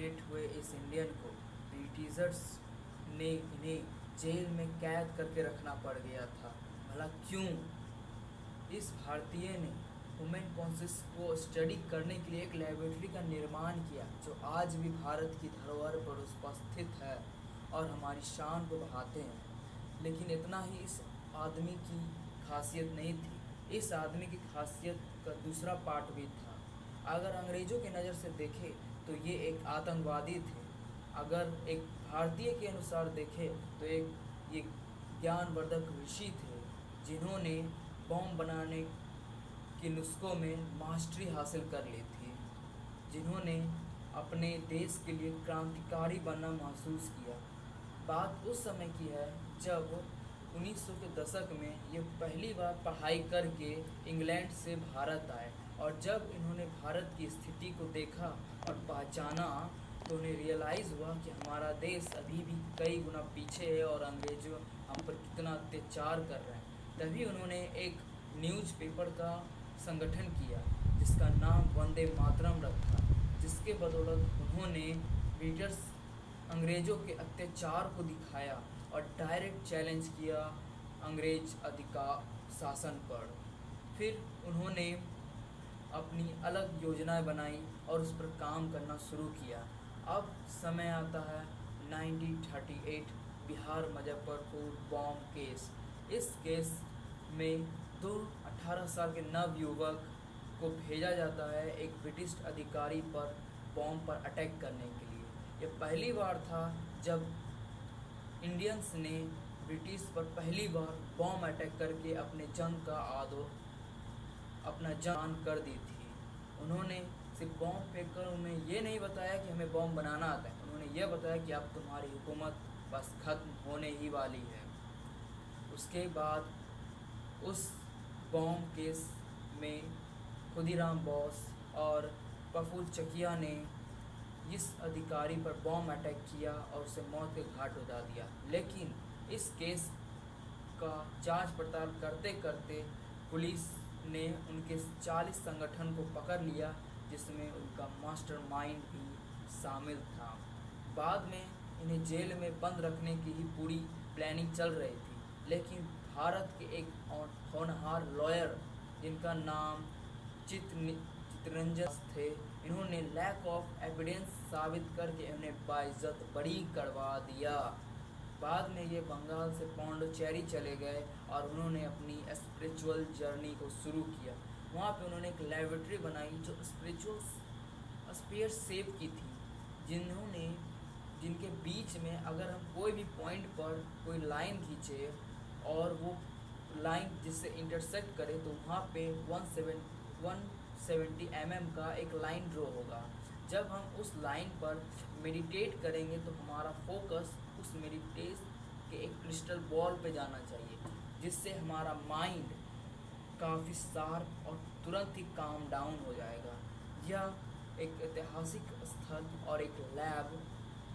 Eliminate हुए इस Indian को ब्रिटिशर्स ने इन्हें जेल में कैद करके रखना पड़ गया था। भला क्यों? इस भारतीय ने ह्यूमन कॉन्शियस को स्टडी करने के लिए एक लेबोरेटरी का निर्माण किया जो आज भी भारत की धरोहर पर उपस्थित है और हमारी शान को बढ़ाते हैं। लेकिन इतना ही इस आदमी की खासियत नहीं थी, इस आदमी की खासियत का दूसरा पार्ट भी था। अगर अंग्रेज़ों की नज़र से देखें तो ये एक आतंकवादी थे, अगर एक भारतीय के अनुसार देखें तो एक ये ज्ञानवर्धक ऋषि थे जिन्होंने बॉम्ब बनाने के नुस्खों में मास्टरी हासिल कर ली थी, जिन्होंने अपने देश के लिए क्रांतिकारी बनना महसूस किया। बात उस समय की है जब 1900 के दशक में ये पहली बार पढ़ाई करके इंग्लैंड से भारत आए, और जब इन्होंने भारत की स्थिति को देखा और पहचाना तो उन्हें रियलाइज़ हुआ कि हमारा देश अभी भी कई गुना पीछे है और अंग्रेज़ों हम पर कितना अत्याचार कर रहे हैं। तभी उन्होंने एक न्यूज़पेपर का संगठन किया जिसका नाम वंदे मातरम रखा, जिसके बदौलत उन्होंने ब्रिटिश अंग्रेज़ों के अत्याचार को दिखाया और डायरेक्ट चैलेंज किया अंग्रेज अधिकार शासन पर। फिर उन्होंने अपनी अलग योजनाएं बनाई और उस पर काम करना शुरू किया। अब समय आता है 1938 बिहार मुजफ्फरपुर बॉम्ब केस। इस केस में 18 साल के नवयुवक को भेजा जाता है एक ब्रिटिश अधिकारी पर बॉम्ब पर अटैक करने के लिए। यह पहली बार था जब इंडियंस ने ब्रिटिश पर पहली बार बॉम्ब अटैक करके अपना जान कर दी थी। उन्होंने सिर्फ बॉम्ब फेंक कर उन्हें ये नहीं बताया कि हमें बॉम्ब बनाना आता है, उन्होंने ये बताया कि अब तुम्हारी हुकूमत बस ख़त्म होने ही वाली है। उसके बाद उस बॉम्ब केस में खुदीराम बोस और प्रफुल्ल चकिया ने इस अधिकारी पर बॉम्ब अटैक किया और उसे मौत के घाट उतार दिया। लेकिन इस केस का जांच पड़ताल करते करते पुलिस ने उनके 40 संगठन को पकड़ लिया, जिसमें उनका मास्टरमाइंड भी शामिल था। बाद में इन्हें जेल में बंद रखने की ही पूरी प्लानिंग चल रही थी, लेकिन भारत के एक होनहार लॉयर जिनका नाम चित्तरंजन थे, इन्होंने लैक ऑफ एविडेंस साबित करके उन्हें बाइज्जत बरी करवा दिया। बाद में ये बंगाल से पौंडीचेरी चले गए और उन्होंने अपनी स्पिरिचुअल जर्नी को शुरू किया। वहाँ पे उन्होंने एक लेबोरेटरी बनाई जो स्पिरिचुअल स्पेयर शेप की थी, जिनके बीच में अगर हम कोई भी पॉइंट पर कोई लाइन खींचे और वो लाइन जिससे इंटरसेक्ट करे तो वहाँ पे 170 mm का एक लाइन ड्रॉ होगा। जब हम उस लाइन पर मेडिटेट करेंगे तो हमारा फोकस उस मेडिटेट के एक क्रिस्टल बॉल पे जाना चाहिए, जिससे हमारा माइंड काफ़ी शार्प और तुरंत ही काम डाउन हो जाएगा। यह एक ऐतिहासिक स्थल और एक लैब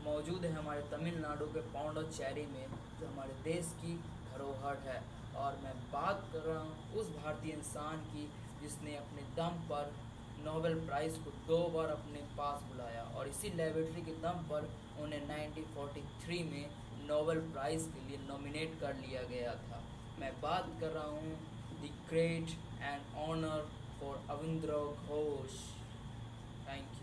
मौजूद है हमारे तमिलनाडु के पौंडीचेरी में, जो हमारे देश की धरोहर है। और मैं बात कर रहा हूँ उस भारतीय इंसान की जिसने अपने दम पर नोबेल प्राइज़ को 2 बार अपने पास बुलाया, और इसी लेबोरेटरी के दम पर उन्हें 1943 में नोबेल प्राइज़ के लिए नॉमिनेट कर लिया गया था। मैं बात कर रहा हूँ the great and honour for Avindra Ghosh. Thank you.